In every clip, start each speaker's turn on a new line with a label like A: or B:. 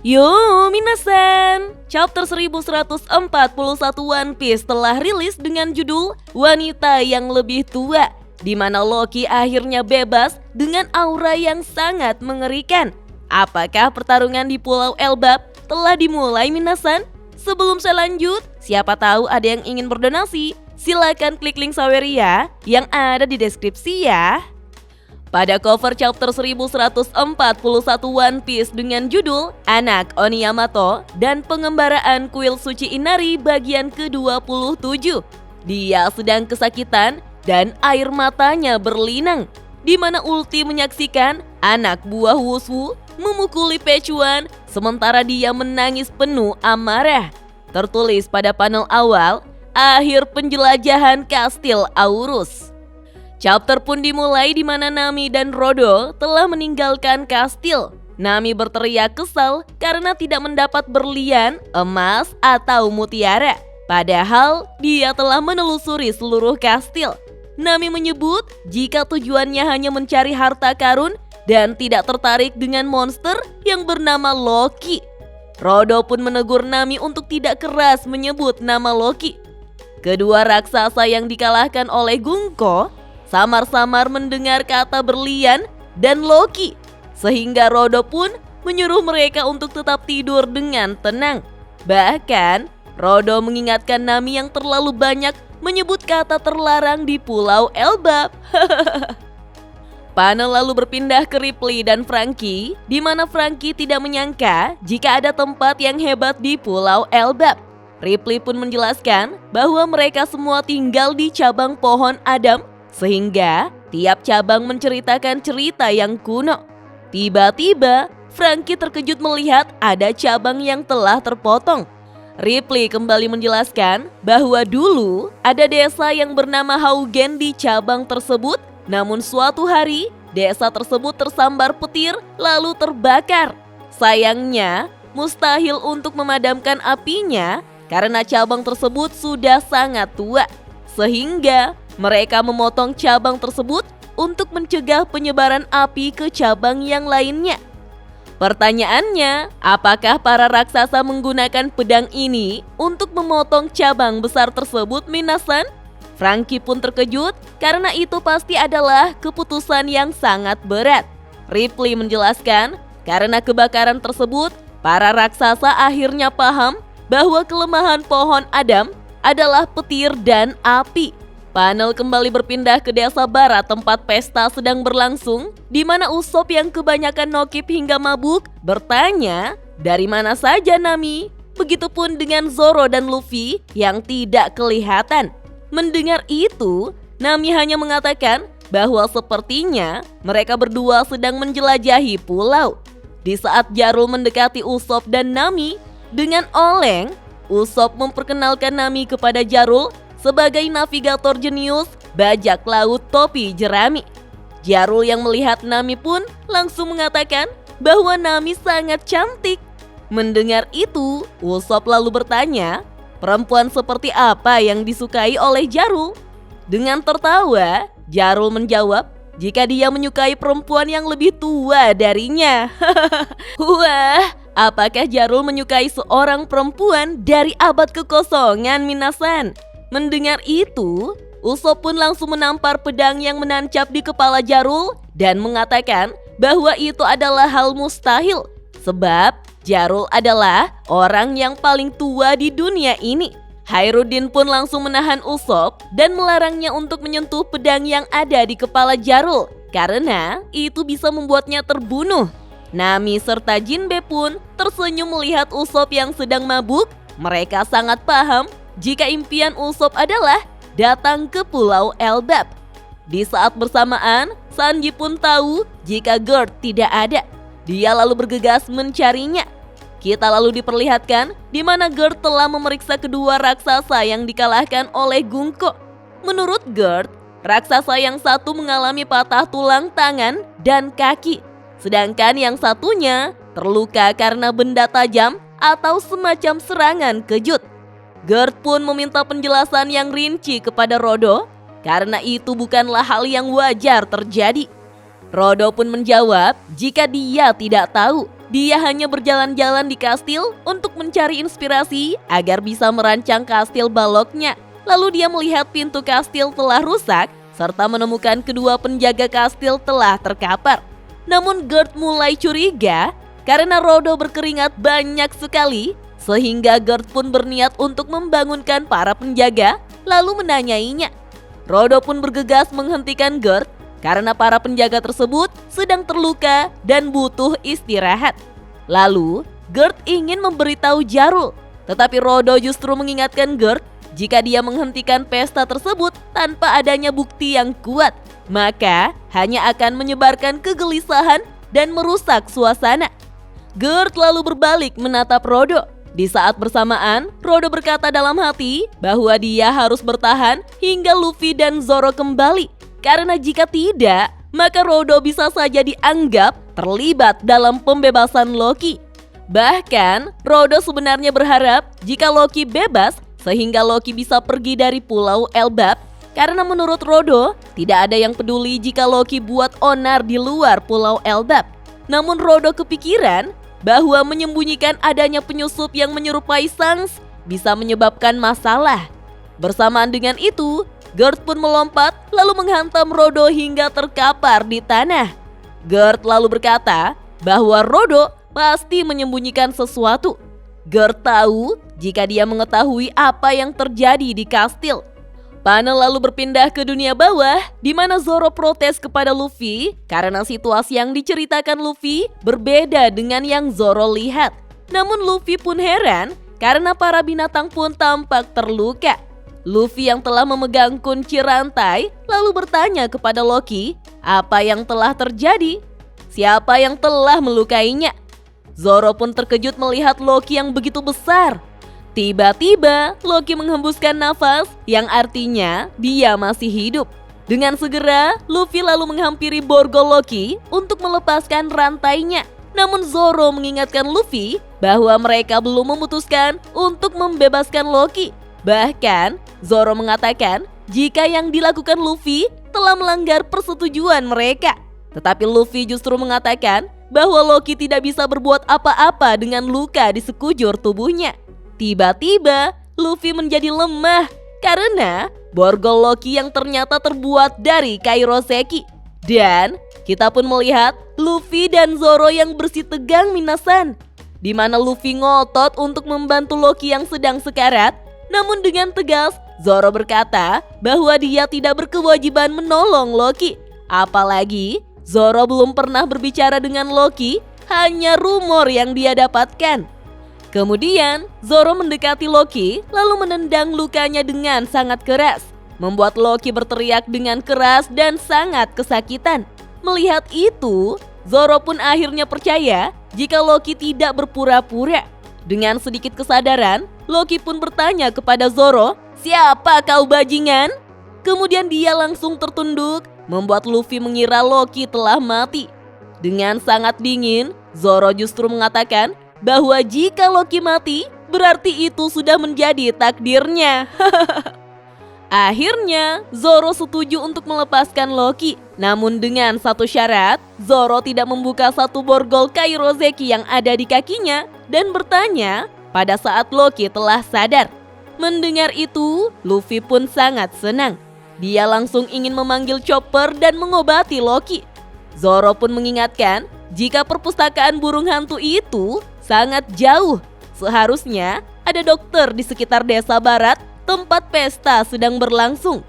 A: Yo minasan, chapter 1141 One Piece telah rilis dengan judul Wanita yang Lebih Tua, di mana Loki akhirnya bebas dengan aura yang sangat mengerikan. Apakah pertarungan di Pulau Elbap telah dimulai minasan? Sebelum saya lanjut, siapa tahu ada yang ingin berdonasi, silakan klik link Saweria yang ada di deskripsi ya. Pada cover chapter 1141 One Piece dengan judul Anak Oni Yamato dan Pengembaraan Kuil Suci Inari bagian ke-27. Dia sedang kesakitan dan air matanya berlinang, di mana Ulti menyaksikan anak buah Wushu memukuli Pechuan sementara dia menangis penuh amarah. Tertulis pada panel awal, akhir penjelajahan Kastil Aurus. Chapter pun dimulai di mana Nami dan Rodo telah meninggalkan kastil. Nami berteriak kesal karena tidak mendapat berlian, emas, atau mutiara. Padahal dia telah menelusuri seluruh kastil. Nami menyebut jika tujuannya hanya mencari harta karun dan tidak tertarik dengan monster yang bernama Loki. Rodo pun menegur Nami untuk tidak keras menyebut nama Loki. Kedua raksasa yang dikalahkan oleh Gunko samar-samar mendengar kata berlian dan Loki, sehingga Rodo pun menyuruh mereka untuk tetap tidur dengan tenang. Bahkan, Rodo mengingatkan Nami yang terlalu banyak menyebut kata terlarang di Pulau Elbap. Panel lalu berpindah ke Ripley dan Franky, di mana Franky tidak menyangka jika ada tempat yang hebat di Pulau Elbap. Ripley pun menjelaskan bahwa mereka semua tinggal di cabang pohon Adam, sehingga tiap cabang menceritakan cerita yang kuno. Tiba-tiba, Franky terkejut melihat ada cabang yang telah terpotong. Ripley kembali menjelaskan bahwa dulu ada desa yang bernama Haugen di cabang tersebut, namun suatu hari desa tersebut tersambar petir lalu terbakar. Sayangnya, mustahil untuk memadamkan apinya karena cabang tersebut sudah sangat tua, sehingga mereka memotong cabang tersebut untuk mencegah penyebaran api ke cabang yang lainnya. Pertanyaannya, apakah para raksasa menggunakan pedang ini untuk memotong cabang besar tersebut, minasan? Franky pun terkejut karena itu pasti adalah keputusan yang sangat berat. Ripley menjelaskan, karena kebakaran tersebut, para raksasa akhirnya paham bahwa kelemahan pohon Adam adalah petir dan api. Panel kembali berpindah ke desa barat tempat pesta sedang berlangsung, di mana Usopp yang kebanyakan nokip hingga mabuk bertanya, "Dari mana saja Nami?" Begitupun dengan Zoro dan Luffy yang tidak kelihatan. Mendengar itu, Nami hanya mengatakan bahwa sepertinya mereka berdua sedang menjelajahi pulau. Di saat Jarul mendekati Usopp dan Nami dengan oleng, Usopp memperkenalkan Nami kepada Jarul sebagai navigator jenius bajak laut topi jerami. Jarul yang melihat Nami pun langsung mengatakan bahwa Nami sangat cantik. Mendengar itu, Usopp lalu bertanya, perempuan seperti apa yang disukai oleh Jarul? Dengan tertawa, Jarul menjawab jika dia menyukai perempuan yang lebih tua darinya. Wah, apakah Jarul menyukai seorang perempuan dari abad kekosongan, minasan? Mendengar itu, Usopp pun langsung menampar pedang yang menancap di kepala Jarul dan mengatakan bahwa itu adalah hal mustahil, sebab Jarul adalah orang yang paling tua di dunia ini. Khairuddin pun langsung menahan Usopp dan melarangnya untuk menyentuh pedang yang ada di kepala Jarul karena itu bisa membuatnya terbunuh. Nami serta Jinbe pun tersenyum melihat Usopp yang sedang mabuk. Mereka sangat paham jika impian Usopp adalah datang ke Pulau Elbap. Di saat bersamaan, Sanji pun tahu jika Gerd tidak ada. Dia lalu bergegas mencarinya. Kita lalu diperlihatkan di mana Gerd telah memeriksa kedua raksasa yang dikalahkan oleh Gunko. Menurut Gerd, raksasa yang satu mengalami patah tulang tangan dan kaki, sedangkan yang satunya terluka karena benda tajam atau semacam serangan kejut. Gerd pun meminta penjelasan yang rinci kepada Rodo karena itu bukanlah hal yang wajar terjadi. Rodo pun menjawab jika dia tidak tahu dia hanya berjalan-jalan di kastil untuk mencari inspirasi agar bisa merancang kastil baloknya. Lalu dia melihat pintu kastil telah rusak serta menemukan kedua penjaga kastil telah terkapar. Namun Gerd mulai curiga karena Rodo berkeringat banyak sekali, sehingga Gerd pun berniat untuk membangunkan para penjaga lalu menanyainya. Rodo pun bergegas menghentikan Gerd karena para penjaga tersebut sedang terluka dan butuh istirahat. Lalu Gerd ingin memberitahu Jarl, tetapi Rodo justru mengingatkan Gerd jika dia menghentikan pesta tersebut tanpa adanya bukti yang kuat, maka hanya akan menyebarkan kegelisahan dan merusak suasana. Gerd lalu berbalik menatap Rodo. Di saat bersamaan, Rodo berkata dalam hati bahwa dia harus bertahan hingga Luffy dan Zoro kembali. Karena jika tidak, maka Rodo bisa saja dianggap terlibat dalam pembebasan Loki. Bahkan, Rodo sebenarnya berharap jika Loki bebas sehingga Loki bisa pergi dari Pulau Elbap. Karena menurut Rodo, tidak ada yang peduli jika Loki buat onar di luar Pulau Elbap. Namun Rodo kepikiran bahwa menyembunyikan adanya penyusup yang menyerupai Shanks bisa menyebabkan masalah. Bersamaan dengan itu, Gerd pun melompat lalu menghantam Rodo hingga terkapar di tanah. Gerd lalu berkata bahwa Rodo pasti menyembunyikan sesuatu. Gerd tahu jika dia mengetahui apa yang terjadi di kastil. Panel lalu berpindah ke dunia bawah di mana Zoro protes kepada Luffy karena situasi yang diceritakan Luffy berbeda dengan yang Zoro lihat. Namun Luffy pun heran karena para binatang pun tampak terluka. Luffy yang telah memegang kunci rantai lalu bertanya kepada Loki apa yang telah terjadi, siapa yang telah melukainya. Zoro pun terkejut melihat Loki yang begitu besar. Tiba-tiba Loki menghembuskan nafas yang artinya dia masih hidup. Dengan segera Luffy lalu menghampiri borgol Loki untuk melepaskan rantainya. Namun Zoro mengingatkan Luffy bahwa mereka belum memutuskan untuk membebaskan Loki. Bahkan Zoro mengatakan jika yang dilakukan Luffy telah melanggar persetujuan mereka. Tetapi Luffy justru mengatakan bahwa Loki tidak bisa berbuat apa-apa dengan luka di sekujur tubuhnya. Tiba-tiba Luffy menjadi lemah karena borgol Loki yang ternyata terbuat dari kairoseki. Dan kita pun melihat Luffy dan Zoro yang bersih tegang minasan, di mana Luffy ngotot untuk membantu Loki yang sedang sekarat. Namun dengan tegas Zoro berkata bahwa dia tidak berkewajiban menolong Loki. Apalagi Zoro belum pernah berbicara dengan Loki, hanya rumor yang dia dapatkan. Kemudian Zoro mendekati Loki lalu menendang lukanya dengan sangat keras, membuat Loki berteriak dengan keras dan sangat kesakitan. Melihat itu, Zoro pun akhirnya percaya jika Loki tidak berpura-pura. Dengan sedikit kesadaran, Loki pun bertanya kepada Zoro, "Siapa kau bajingan?" Kemudian dia langsung tertunduk, membuat Luffy mengira Loki telah mati. Dengan sangat dingin, Zoro justru mengatakan bahwa jika Loki mati, berarti itu sudah menjadi takdirnya. Akhirnya, Zoro setuju untuk melepaskan Loki. Namun dengan satu syarat, Zoro tidak membuka satu borgol kairoseki yang ada di kakinya dan bertanya pada saat Loki telah sadar. Mendengar itu, Luffy pun sangat senang. Dia langsung ingin memanggil Chopper dan mengobati Loki. Zoro pun mengingatkan jika perpustakaan burung hantu itu sangat jauh. Seharusnya ada dokter di sekitar desa barat tempat pesta sedang berlangsung.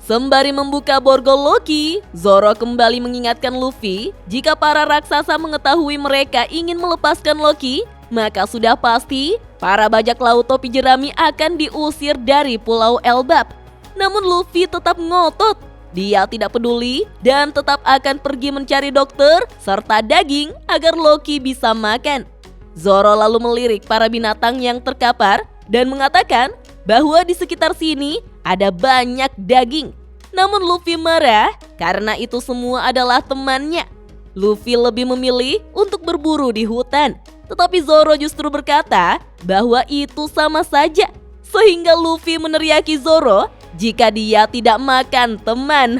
A: Sembari membuka borgol Loki, Zoro kembali mengingatkan Luffy jika para raksasa mengetahui mereka ingin melepaskan Loki, maka sudah pasti para bajak laut topi jerami akan diusir dari Pulau Elbap. Namun Luffy tetap ngotot. Dia tidak peduli dan tetap akan pergi mencari dokter serta daging agar Loki bisa makan. Zoro lalu melirik para binatang yang terkapar dan mengatakan bahwa di sekitar sini ada banyak daging. Namun Luffy marah karena itu semua adalah temannya. Luffy lebih memilih untuk berburu di hutan. Tetapi Zoro justru berkata bahwa itu sama saja. Sehingga Luffy meneriaki Zoro jika dia tidak makan teman.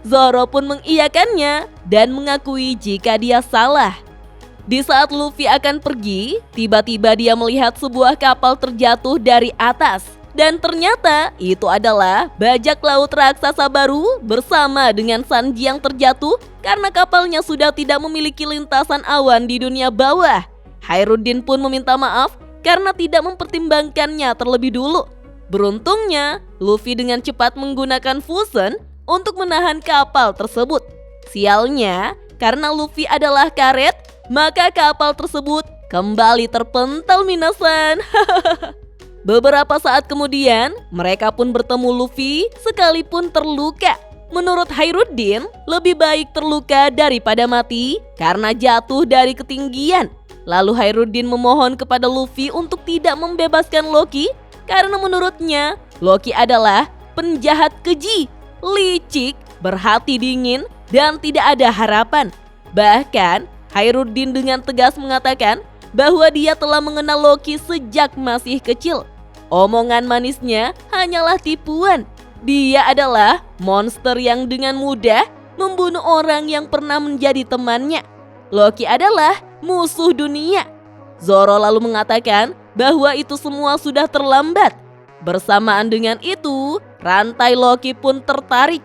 A: Zoro pun mengiyakannya dan mengakui jika dia salah. Di saat Luffy akan pergi, tiba-tiba dia melihat sebuah kapal terjatuh dari atas. Dan ternyata itu adalah bajak laut raksasa baru bersama dengan Sanji yang terjatuh karena kapalnya sudah tidak memiliki lintasan awan di dunia bawah. Khairuddin pun meminta maaf karena tidak mempertimbangkannya terlebih dulu. Beruntungnya, Luffy dengan cepat menggunakan fusion untuk menahan kapal tersebut. Sialnya, karena Luffy adalah karet, maka kapal tersebut kembali terpental minasan. Beberapa saat kemudian, mereka pun bertemu Luffy sekalipun terluka. Menurut Khairuddin, lebih baik terluka daripada mati karena jatuh dari ketinggian. Lalu Khairuddin memohon kepada Luffy untuk tidak membebaskan Loki karena menurutnya Loki adalah penjahat keji, licik, berhati dingin, dan tidak ada harapan. Bahkan, Khairuddin dengan tegas mengatakan bahwa dia telah mengenal Loki sejak masih kecil. Omongan manisnya hanyalah tipuan. Dia adalah monster yang dengan mudah membunuh orang yang pernah menjadi temannya. Loki adalah musuh dunia. Zoro lalu mengatakan bahwa itu semua sudah terlambat. Bersamaan dengan itu, rantai Loki pun tertarik.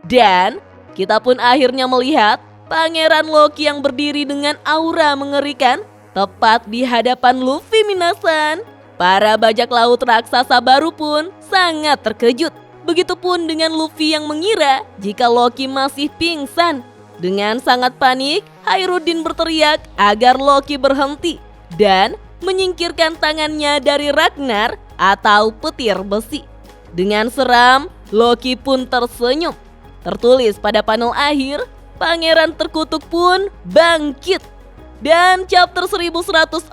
A: Dan kita pun akhirnya melihat Pangeran Loki yang berdiri dengan aura mengerikan tepat di hadapan Luffy minasan. Para bajak laut raksasa baru pun sangat terkejut. Begitupun dengan Luffy yang mengira jika Loki masih pingsan. Dengan sangat panik, Khairuddin berteriak agar Loki berhenti dan menyingkirkan tangannya dari Ragnar atau petir besi. Dengan seram, Loki pun tersenyum. Tertulis pada panel akhir, Pangeran Terkutuk pun bangkit. Dan chapter 1141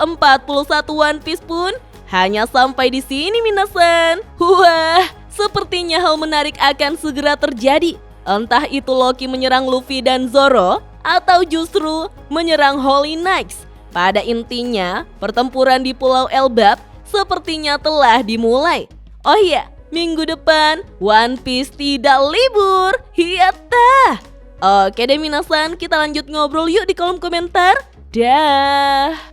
A: One Piece pun hanya sampai di sini minasan. Wah, sepertinya hal menarik akan segera terjadi. Entah itu Loki menyerang Luffy dan Zoro atau justru menyerang Holy Knights. Pada intinya, pertempuran di Pulau Elbap sepertinya telah dimulai. Oh iya, minggu depan One Piece tidak libur. Hiyatta. Oke deh minasan, kita lanjut ngobrol yuk di kolom komentar. Dah.